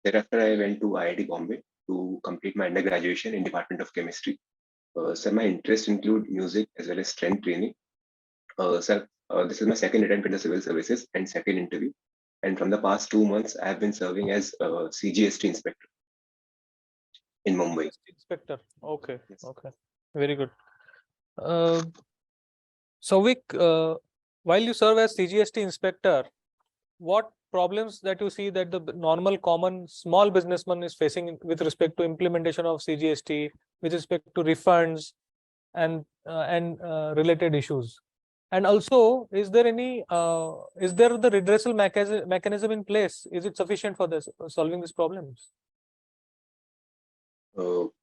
Thereafter, I went to IIT Bombay to complete my undergraduation in Department of Chemistry. Sir, my interests include music as well as strength training. Sir, this is my second attempt in the civil services and second interview. And from the past 2 months, I have been serving as a CGST inspector in Mumbai. Inspector. Okay. Yes. Okay. Very good. Souvik, while you serve as CGST inspector, what problems that you see that the normal common small businessman is facing with respect to implementation of CGST, with respect to refunds and related issues? And also, is there any is there the redressal mechanism in place? Is it sufficient for this solving these problems?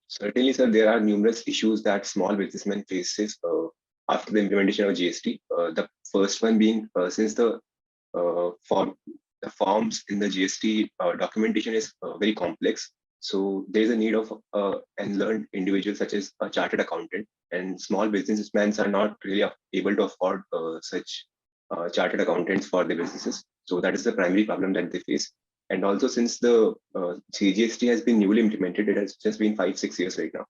Certainly, sir, there are numerous issues that small businessmen faces after the implementation of GST. The first one being since the forms in the GST documentation is very complex. So there is a need of an learned individual such as a chartered accountant, and small businessmen are not really able to afford such chartered accountants for their businesses. So that is the primary problem that they face. And also, since the CGST has been newly implemented, it has just been 5-6 years right now.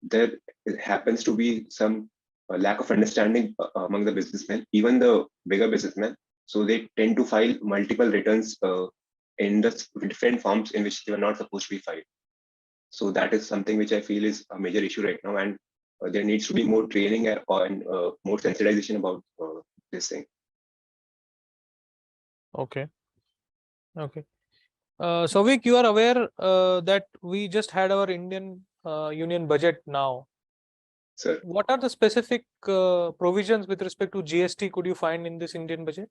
There happens to be some lack of understanding among the businessmen, even the bigger businessmen. So they tend to file multiple returns in the different forms in which they are not supposed to be filed. So that is something which I feel is a major issue right now, and there needs to be more training and more sensitization about this thing. Okay. Okay. Souvik, you are aware that we just had our Indian Union budget now. Sir. What are the specific provisions with respect to GST could you find in this Indian budget?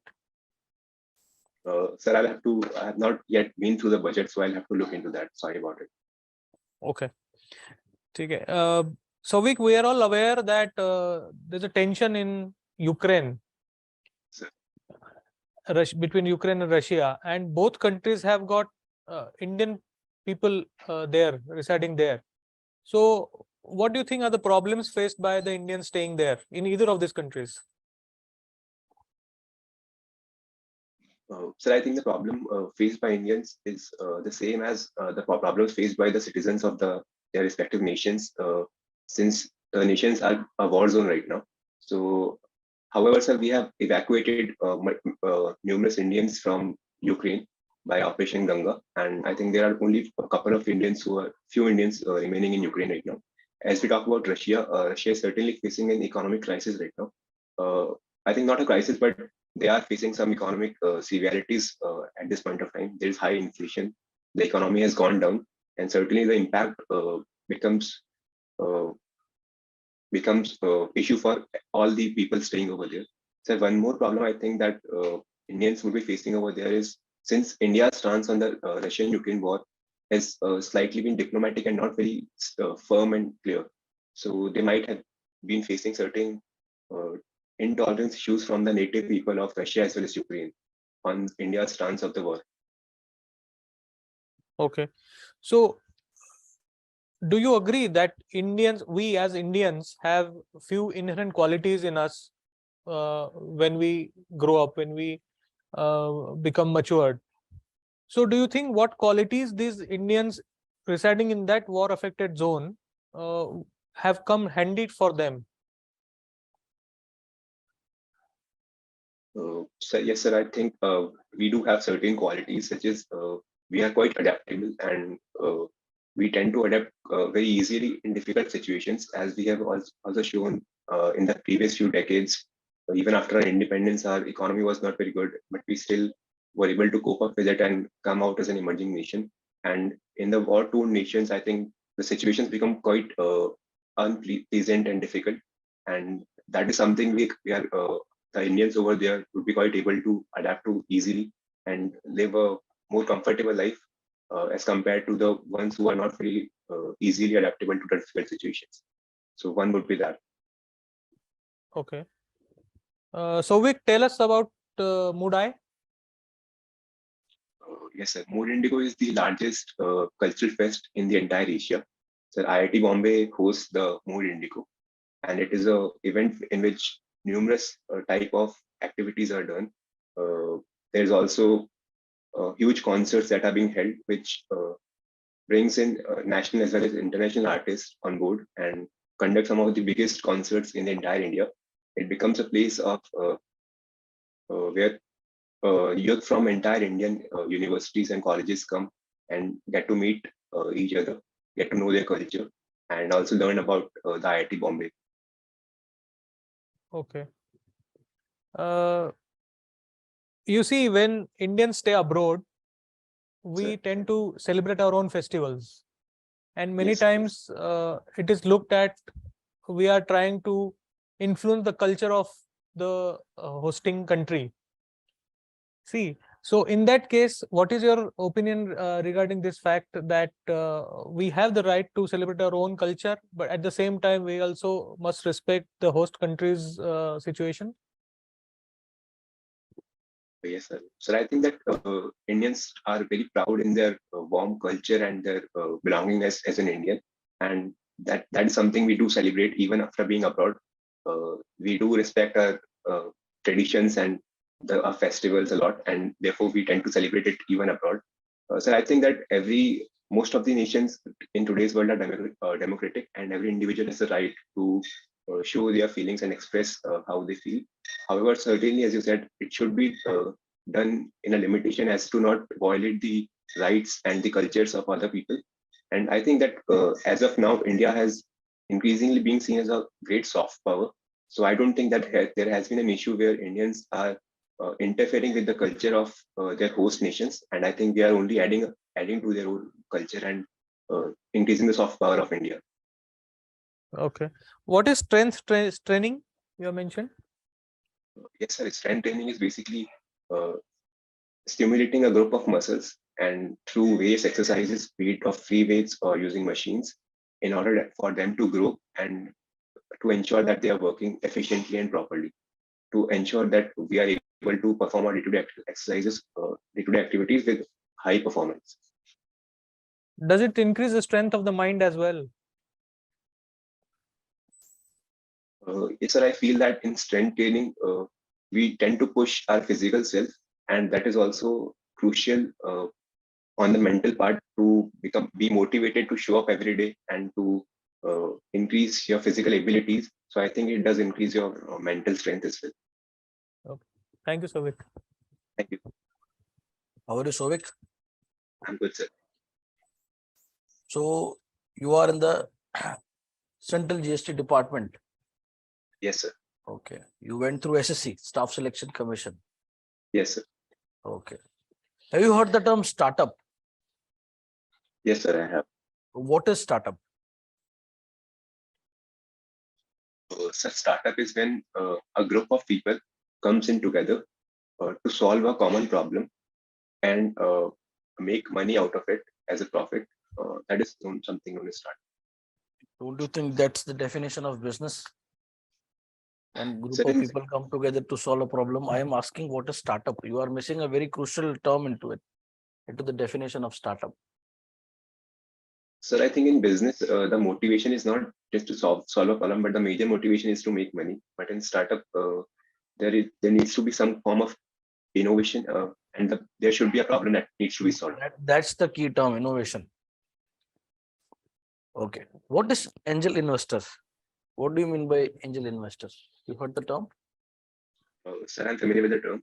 Sir, I have not yet been through the budget, so I'll have to look into that. Sorry about it. Okay. Okay. Souvik, we are all aware that there's a tension in Ukraine. Sir. Between Ukraine and Russia, and both countries have got Indian people there, residing there. So what do you think are the problems faced by the Indians staying there in either of these countries? Sir, I think the problem faced by Indians is the same as the problems faced by the citizens of their respective nations, since the nations are a war zone right now. So, however, sir, we have evacuated numerous Indians from Ukraine by Operation Ganga, and I think there are only a couple of Indians few Indians remaining in Ukraine right now. As we talk about Russia, Russia is certainly facing an economic crisis right now. I think not a crisis, but they are facing some economic severities at this point of time. There is high inflation. The economy has gone down, and certainly the impact becomes issue for all the people staying over there. So one more problem I think that Indians would be facing over there is, since India's stance on the Russian-Ukraine war has slightly been diplomatic and not very firm and clear. So they might have been facing certain intolerance issues from the native people of Russia as well as Ukraine on India's stance of the war. Okay. So do you agree that we as Indians have few inherent qualities in us when we grow up, when we become matured? So do you think what qualities these Indians residing in that war affected zone have come handy for them? So yes, sir, I think we do have certain qualities, such as we are quite adaptable, and we tend to adapt very easily in difficult situations, as we have also shown in the previous few decades. Even after our independence, our economy was not very good, but we still were able to cope up with it and come out as an emerging nation. And in the war-torn nations, I think the situations become quite unpleasant and difficult, and that is something we are the Indians over there would be quite able to adapt to easily and live a more comfortable life as compared to the ones who are not very easily adaptable to difficult situations. So one would be that. Okay. Souvik, tell us about Moodai. Yes, sir. Mood Indigo is the largest cultural fest in the entire Asia. So IIT Bombay hosts the Mood Indigo, and it is an event in which numerous type of activities are done. There's also huge concerts that are being held, which brings in national as well as international artists on board and conduct some of the biggest concerts in the entire India. It becomes a place of where youth from entire Indian universities and colleges come and get to meet each other, get to know their culture, and also learn about the IIT Bombay. Okay. You see, when Indians stay abroad, we tend to celebrate our own festivals. And many times it is looked at, we are trying to influence the culture of the hosting country. See, so in that case, what is your opinion regarding this fact that we have the right to celebrate our own culture, but at the same time, we also must respect the host country's situation? Yes, sir. So I think that Indians are very proud in their warm culture and their belongingness as an Indian, and that is something we do celebrate even after being abroad. We do respect our traditions and our festivals a lot, and therefore we tend to celebrate it even abroad. So I think that most of the nations in today's world are democratic, and every individual has the right to show their feelings and express how they feel. However, certainly, as you said, it should be done in a limitation as to not violate the rights and the cultures of other people. And I think that as of now, India has increasingly been seen as a great soft power. So I don't think that there has been an issue where Indians are interfering with the culture of their host nations. And I think they are only adding to their own culture and increasing the soft power of India. Okay. What is strength training you have mentioned? Yes, sir. Strength training is basically stimulating a group of muscles and through various exercises, be it of free weights or using machines, in order for them to grow and to ensure that they are working efficiently and properly, to ensure that we are able to perform our day-to-day exercises, day-to-day activities with high performance. Does it increase the strength of the mind as well? Yes, sir. I feel that in strength training, we tend to push our physical self, and that is also crucial on the mental part to be motivated to show up every day and to increase your physical abilities. So I think it does increase your mental strength as well. Okay. Thank you, Souvik. Thank you. How are you, Souvik? I'm good, sir. So you are in the Central GST department. Yes, sir. Okay. You went through SSC, Staff Selection Commission. Yes, sir. Okay. Have you heard the term startup? Yes, sir, I have. What is startup? Such startup is when a group of people comes in together to solve a common problem and make money out of it as a profit. That is something known as startup. Don't you think that's the definition of business? And group Sir, of people come together to solve a problem. I am asking what is startup? You are missing a very crucial term into it, into the definition of startup. Sir, I think in business, the motivation is not just to solve a problem, but the major motivation is to make money. But in startup, there needs to be some form of innovation, and there should be a problem that needs to be solved. That's the key term, innovation. Okay. What is angel investors? What do you mean by angel investors? You heard the term? Sir, I'm familiar with the term.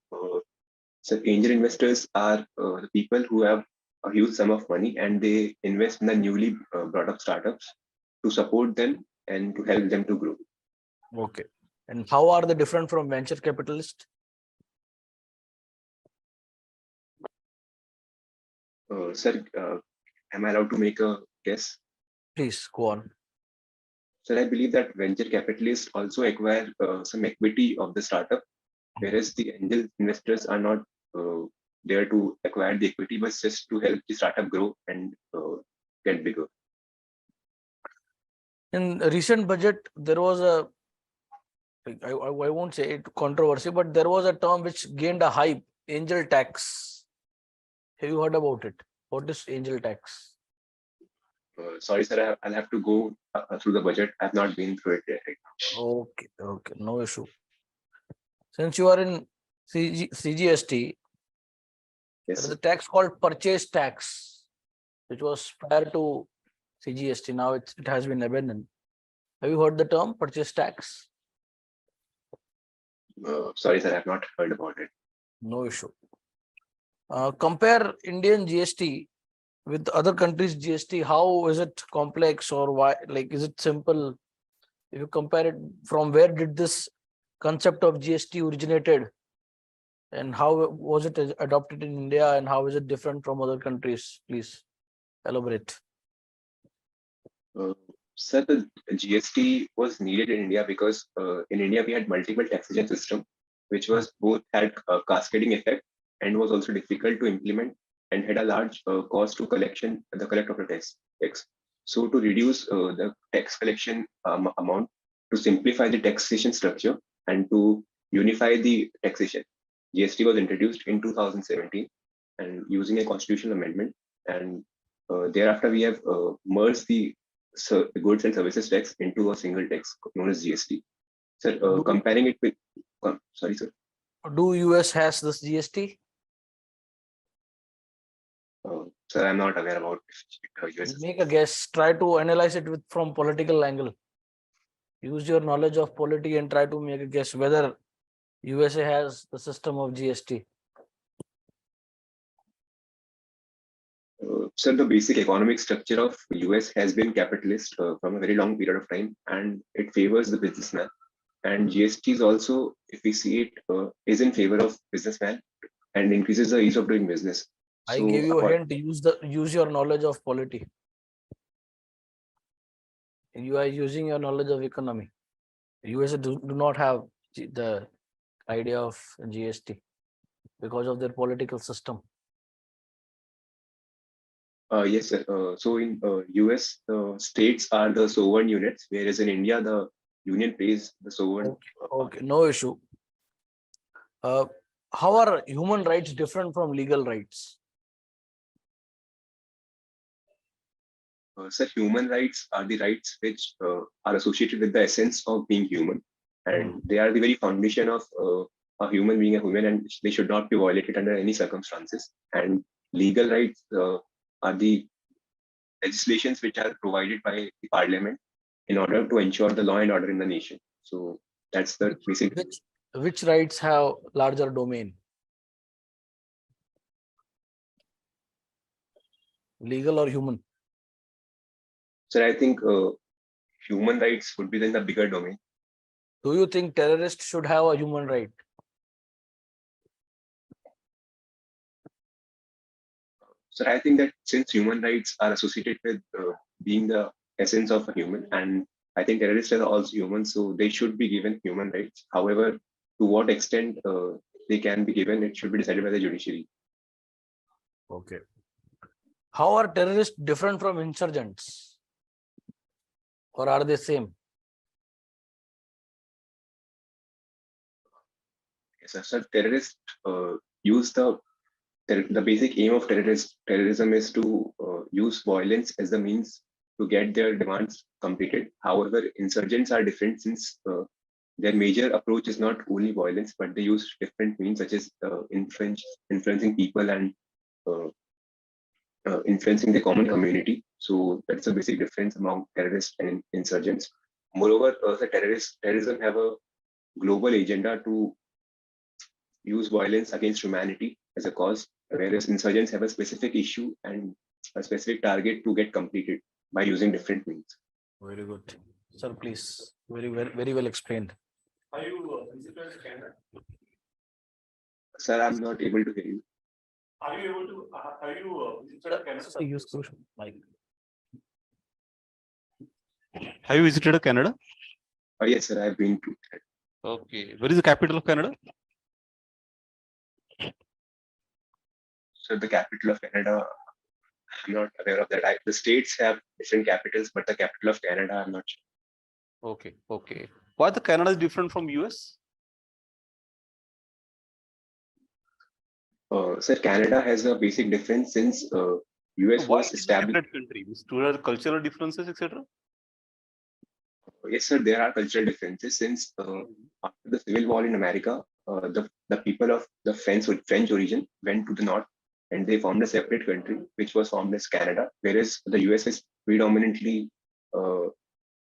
So angel investors are the people who have a huge sum of money and they invest in the newly brought up startups to support them and to help them to grow. Okay. And how are they different from venture capitalists? Sir, am I allowed to make a guess? Please go on. Sir, I believe that venture capitalists also acquire some equity of the startup, whereas the angel investors are not there to acquire the equity, but just to help the startup grow and get bigger. In recent budget, there was a, I won't say it controversy, but there was a term which gained a hype, angel tax. Have you heard about it? What is angel tax? Sorry, sir, I'll have to go through the budget. I've not been through it yet. Okay, okay, no issue. Since you are in CGST, Yes, There is sir. a tax called purchase tax, which was prior to CGST. Now it has been abandoned. Have you heard the term purchase tax? Sorry, sir, I have not heard about it. No issue. Compare Indian GST with other countries' GST. How is it complex or why? Like, is it simple? If you compare it, from where did this concept of GST originated, and how was it adopted in India, and how is it different from other countries? Please elaborate. Sir, the GST was needed in India because in India we had multiple taxation system, which was both had a cascading effect and was also difficult to implement and had a large cost to the collect of the tax. So to reduce the tax collection amount, to simplify the taxation structure and to unify the taxation, GST was introduced in 2017 and using a constitutional amendment. And thereafter we have merged the goods and services tax into a single tax known as GST. Sir, comparing it with, sorry, sir. Do US has this GST? Sir, I'm not aware about US. Make a guess. Try to analyze it with from political angle. Use your knowledge of polity and try to make a guess whether USA has the system of GST. Sir, the basic economic structure of US has been capitalist from a very long period of time, and it favors the businessman. And GST is also, if we see it, is in favor of businessman and increases the ease of doing business. I So, gave you a hint. Use your knowledge of polity. You are using your knowledge of economy. USA do not have the idea of GST because of their political system. yes, sir. So in US, states are the sovereign units, whereas in India, the union pays the sovereign. Okay, no issue. How are human rights different from legal rights? Sir, human rights are the rights which are associated with the essence of being human, and they are the very foundation of a human being a human, and they should not be violated under any circumstances. And legal rights are the legislations which are provided by the parliament in order to ensure the law and order in the nation. So that's the basic. Which rights have larger domain? Legal or human? So I think human rights would be in the bigger domain. Do you think terrorists should have a human right? So I think that since human rights are associated with being the essence of a human, and I think terrorists are also human, so they should be given human rights. However, to what extent they can be given, it should be decided by the judiciary. Okay. How are terrorists different from insurgents? Or are they same? Yes, sir. So terrorists use the basic aim of terrorism is to use violence as the means to get their demands completed. However, insurgents are different since their major approach is not only violence, but they use different means such as influencing people and influencing the common community. So that's a basic difference among terrorists and insurgents. Moreover, the terrorism have a global agenda to use violence against humanity as a cause, whereas insurgents have a specific issue and a specific target to get completed by using different means. Very good. Sir, please. Very well explained. Are you visited Canada? Sir, I'm not able to hear you. Are you able to? Have you visited Canada? Use mic. Have you visited Canada? Yes, sir, I've been to. Okay. Where is the capital of Canada? So the capital of Canada, I'm not aware of that. The states have different capitals, but the capital of Canada, I'm not sure. Okay. Okay. Why the Canada is different from US? Sir, Canada has a basic difference since US Why was it is a established. separate country? There are cultural differences, etc. Yes, sir, there are cultural differences since after the Civil War in America, the people of the French origin went to the north and they formed a separate country, which was formed as Canada, whereas the US is predominantly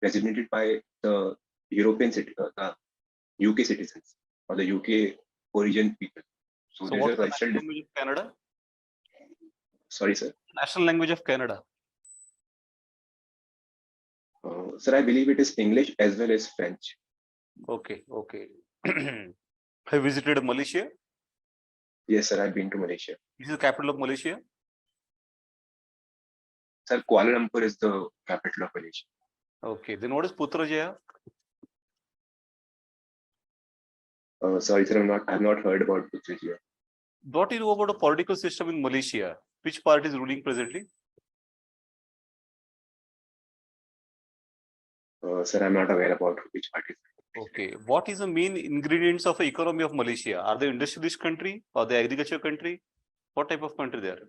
represented by the UK citizens or the UK origin people. So, So there's what a is the cultural national language of Canada? Sorry, sir. National language of Canada. Sir, I believe it is English as well as French. Okay, okay. Have you visited Malaysia? Yes, sir, I've been to Malaysia. This is the capital of Malaysia. Sir, Kuala Lumpur is the capital of Malaysia. Okay, then what is Putrajaya? Sorry, sir, I've not heard about Putrajaya. What do you know about the political system in Malaysia? Which party is ruling presently? Sir, I'm not aware about which party. Okay, what is the main ingredients of the economy of Malaysia? Are they industrialist country or the agriculture country? What type of country they are?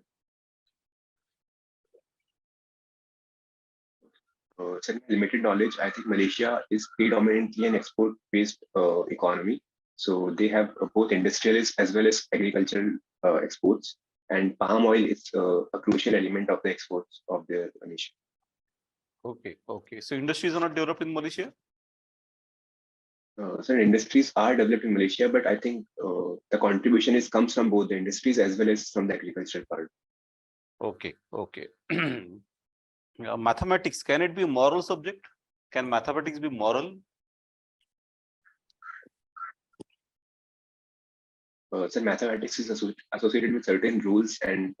Sir, limited knowledge. I think Malaysia is predominantly an export-based economy. So they have both industrialist as well as agricultural exports, and palm oil is a crucial element of the exports of their nation. Okay, okay. So industries are not developed in Malaysia? So industries are developed in Malaysia, but I think the contribution comes from both the industries as well as from the agricultural part. Okay, okay. Mathematics, can it be a moral subject? Can mathematics be moral? So mathematics is associated with certain rules and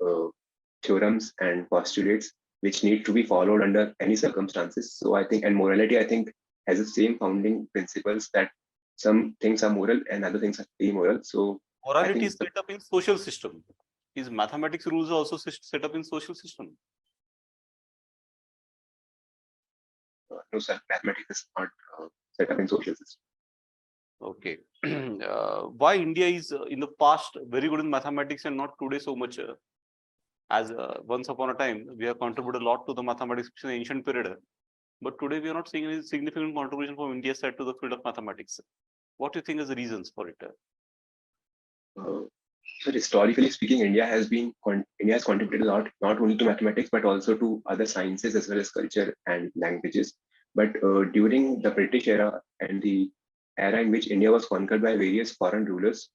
theorems and postulates which need to be followed under any circumstances. So I think, and morality, I think, has the same founding principles that some things are moral and other things are immoral. So Morality is set up in social system. Is mathematics rules also set up in social system? no, sir, mathematics is not set up in social system. Okay. Why India is in the past very good in mathematics and not today so much? As once upon a time, we have contributed a lot to the mathematics in the ancient period. But today we are not seeing any significant contribution from India's side to the field of mathematics. What do you think is the reasons for it? So historically speaking, India has contributed a lot, not only to mathematics, but also to other sciences as well as culture and languages. But during the British era and the era in which India was conquered by various foreign rulers,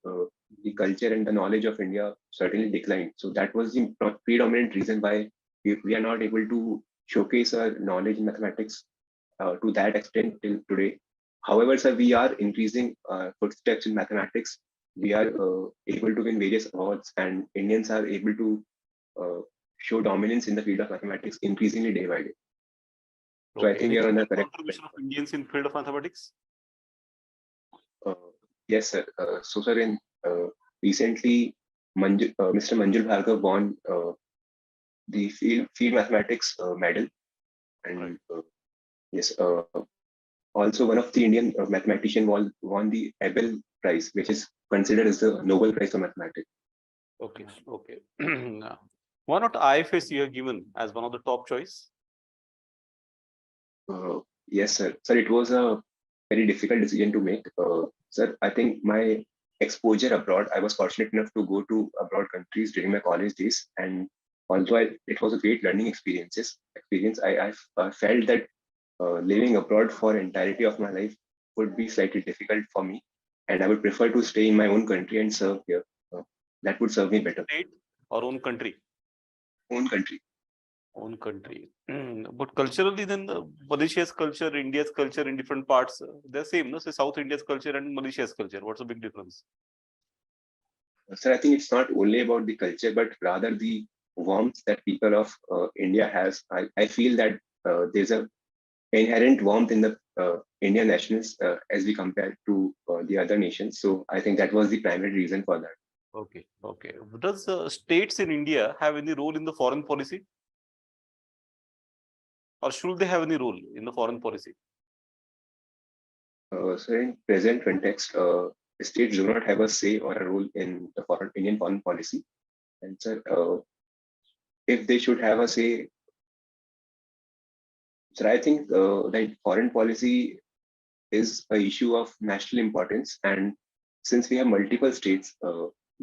the culture and the knowledge of India certainly declined. So that was the predominant reason why we are not able to showcase our knowledge in mathematics to that extent till today. However, sir, we are increasing footsteps in mathematics. We are able to win various awards, and Indians are able to show dominance in the field of mathematics increasingly day by day. So I think we are on the correct contribution of Indians in field of mathematics. Yes, sir. So, sir, in recently, Mr. Manjul Bhargav won the field mathematics medal, and yes, also one of the Indian mathematician won the Abel Prize, which is considered as the Nobel Prize for mathematics. Okay, okay. Why not IFS you are given as one of the top choice? Yes, sir. Sir, it was a very difficult decision to make. Sir, I think my exposure abroad, I was fortunate enough to go to abroad countries during my college days, and although it was a great learning experience, I felt that living abroad for entirety of my life would be slightly difficult for me, and I would prefer to stay in my own country and serve here. That would serve me better. State or own country? Own country. Own country. But culturally, then Malaysia's culture, India's culture in different parts, they're same. No? Say South India's culture and Malaysia's culture. What's the big difference? Sir, I think it's not only about the culture, but rather the warmth that people of India has. I feel that there's a inherent warmth in the Indian nationals as we compare to the other nations. So I think that was the primary reason for that. Okay, okay. Does states in India have any role in the foreign policy? Or should they have any role in the foreign policy? So in present context, states do not have a say or a role in the Indian foreign policy. And sir, if they should have a say, so I think that foreign policy is an issue of national importance. And since we have multiple states,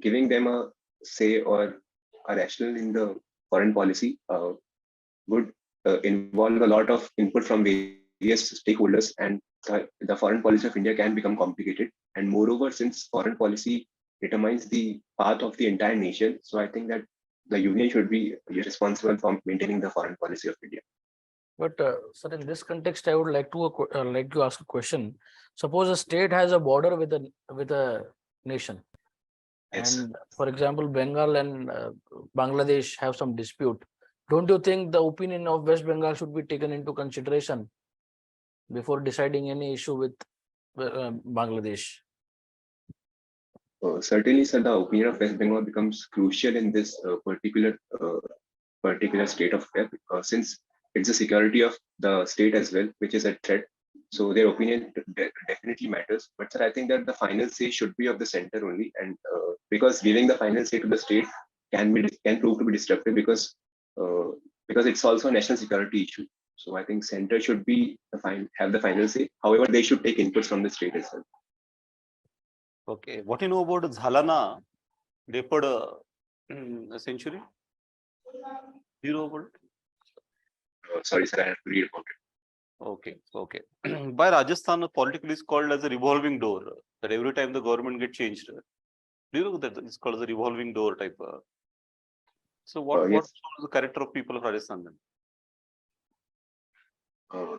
giving them a say or a rationale in the foreign policy would involve a lot of input from various stakeholders, and the foreign policy of India can become complicated. And moreover, since foreign policy determines the path of the entire nation, so I think that the union should be responsible for maintaining the foreign policy of India. But sir, in this context, I would like to ask a question. Suppose a state has a border with a nation, Yes. and for example, Bengal and Bangladesh have some dispute. Don't you think the opinion of West Bengal should be taken into consideration before deciding any issue with Bangladesh? Certainly, sir, the opinion of West Bengal becomes crucial in this particular state of affairs, since it's the security of the state as well, which is at threat. So their opinion definitely matters. But sir, I think that the final say should be of the center only, and because giving the final say to the state can prove to be disruptive, because it's also a national security issue. So I think center should be have the final say. However, they should take inputs from the state as well. Okay, what do you know about Zhalana leopard century? Do you know about it? Sorry, sir, I have to read about it. Okay, okay. By Rajasthan, politically is called as a revolving door. That every time the government get changed. Do you know that it's called as a revolving door type? So what Yes. is the character of people of Rajasthan then?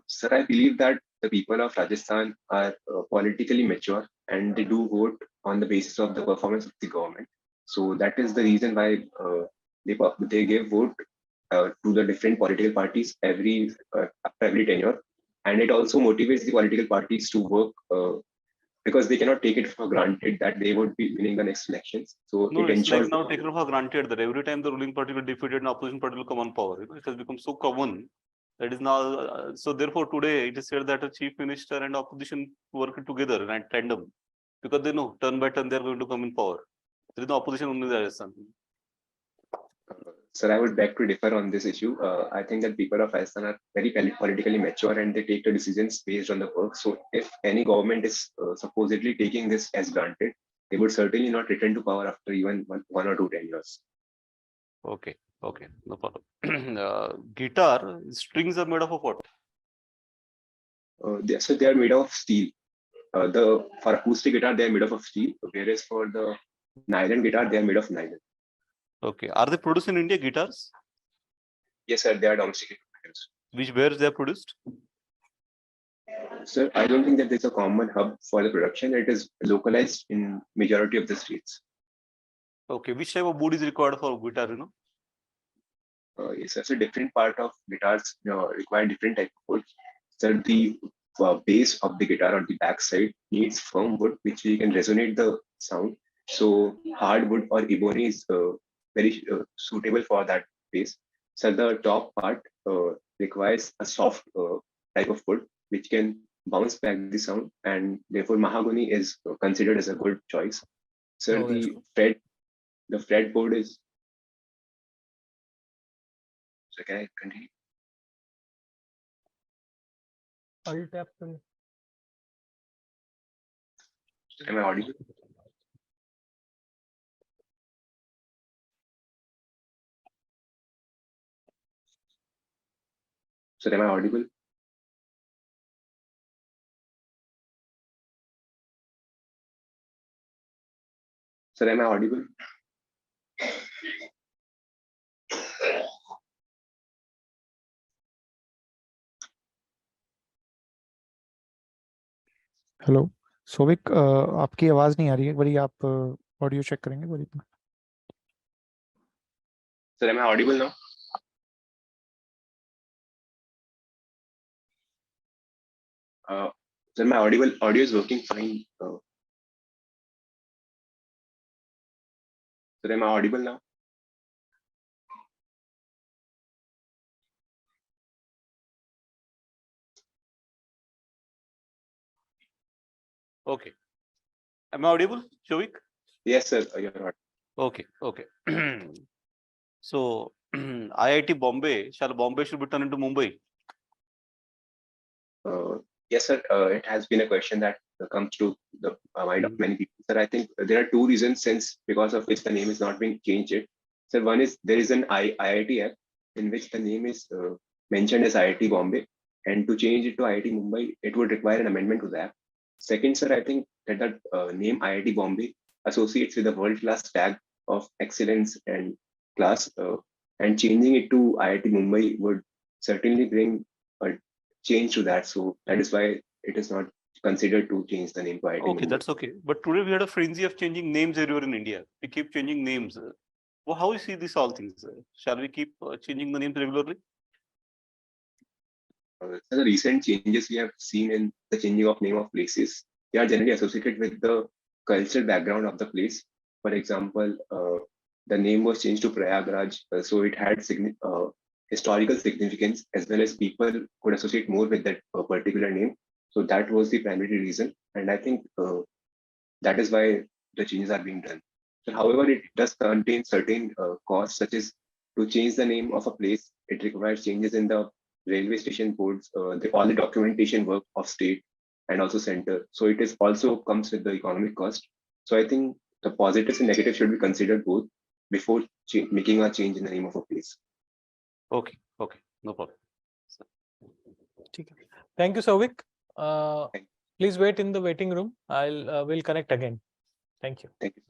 Sir, I believe that the people of Rajasthan are politically mature, and they do vote on the basis of the performance of the government. So that is the reason why they give vote to the different political parties after every tenure, and it also motivates the political parties to work because they cannot take it for granted that they would be winning the next elections. So No, it it's ensures like now taken for granted that every time the ruling party will defeated and opposition party will come on power. It has become so common. That is now, so therefore today it is said that a chief minister and opposition work together and tandem, because they know turn by turn they are going to come in power. There is no opposition only there is something. Sir, I would beg to differ on this issue. I think that people of Rajasthan are very politically mature, and they take the decisions based on the work. So if any government is supposedly taking this as granted, they would certainly not return to power after even one or two tenures. Okay, okay, no problem. Guitar strings are made of what? So they are made of steel. For acoustic guitar, they are made of steel, whereas for the nylon guitar, they are made of nylon. Okay, are they produced in India, guitars? Yes, sir, they are domestically produced. Which where they are produced? Sir, I don't think that there's a common hub for the production. It is localized in majority of the states. Okay, which type of wood is required for guitar, you know? Yes, sir. So different part of guitars require different type of wood. So the base of the guitar on the back side needs firm wood, which we can resonate the sound. So hardwood or ebony is very suitable for that base. So the top part requires a soft type of wood, which can bounce back the sound, and therefore mahogany is considered as a good choice. So Oh, that's the fretboard is. So can I continue? Alt tap. Am I audible? So am I audible? Sir, am I audible? Hello Sovik आपकी आवाज नहीं आ रही है, एक बारी आप audio check करेंगे एक बारी? Sir, am I audible now? Sir, my audio is working fine. Sir, am I audible now? Okay. Am I audible, Souvik? Yes, sir. You're audible. Okay, okay. So IIT Bombay should be turned into Mumbai. Yes, sir. It has been a question that comes to the mind of many people. Sir, I think there are two reasons because of which the name is not being changed yet. So one is there is an IIT app in which the name is mentioned as IIT Bombay, and to change it to IIT Mumbai, it would require an amendment to the app. Second, sir, I think that the name IIT Bombay associates with a world-class tag of excellence and class, and changing it to IIT Mumbai would certainly bring a change to that. So that is why it is not considered to change the name to IIT Okay, Mumbai. that's okay. But today we had a frenzy of changing names everywhere in India. We keep changing names. Well, how you see these all things? Shall we keep changing the names regularly? The recent changes we have seen in the changing of name of places, they are generally associated with the cultural background of the place. For example, the name was changed to Prayagraj, so it had historical significance, as well as people could associate more with that particular name. So that was the primary reason, and I think that is why the changes are being done. So, however, it does contain certain costs, such as to change the name of a place, it requires changes in the railway station boards, all the documentation work of state and also center. So it is also comes with the economic cost. So I think the positives and negatives should be considered both before making a change in the name of a place. Okay, no problem. Thank you, Souvik. Thank you. Please wait in the waiting room. We'll connect again. Thank you. Thank you.